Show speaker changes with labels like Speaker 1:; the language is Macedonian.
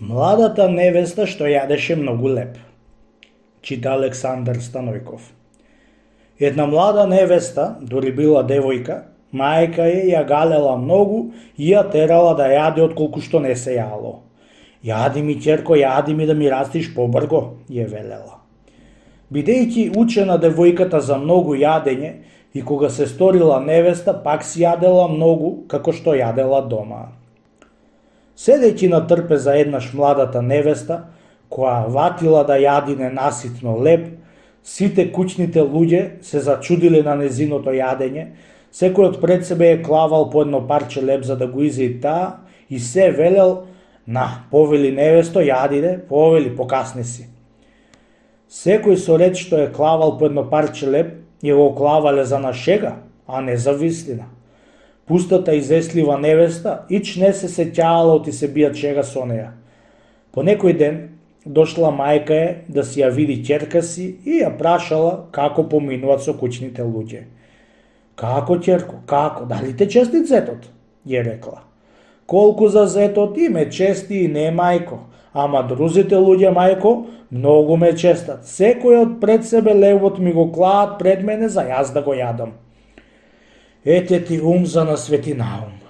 Speaker 1: Младата невеста што јадеше многу леп. Чита Александар Станојков. Една млада невеста, дори била девојка, мајка ја галела многу и ја терала да јаде отколку што не се јало. Јади ми, ќерко, јади ми да ми растиш побрго, ја велела. Бидејќи учена девојката за многу јадење и кога се сторила невеста, пак си јадела многу како што јадела дома. Седејќи на трпеза еднаш младата невеста, која ватила да јади ненаситно леп, сите куќните луѓе се зачудиле на незиното јадење, секој од пред себе е клавал по едно парче леп за да го изи таа и се велел: на, повели невесто, јадиде, повели, покасни си. Секој со ред што е клавал по едно парче леп, ја го клавале за нашега, а не за вистина. Пустата изеслива невеста ич не се сеќаала оти се бијат шега со неја. По некој ден дошла мајка е да си ја види ќерка си и ја прашала како поминуваат со куќните луѓе. Како, ќерко, како, дали те честит зетот? Ја рекла. Колку за зетот и ме чести и не, мајко, ама друзите луѓе, мајко, многу ме честат. Секој од пред себе левот ми го клаат пред мене за јас да го јадам. Ете ти ум за на свети наум.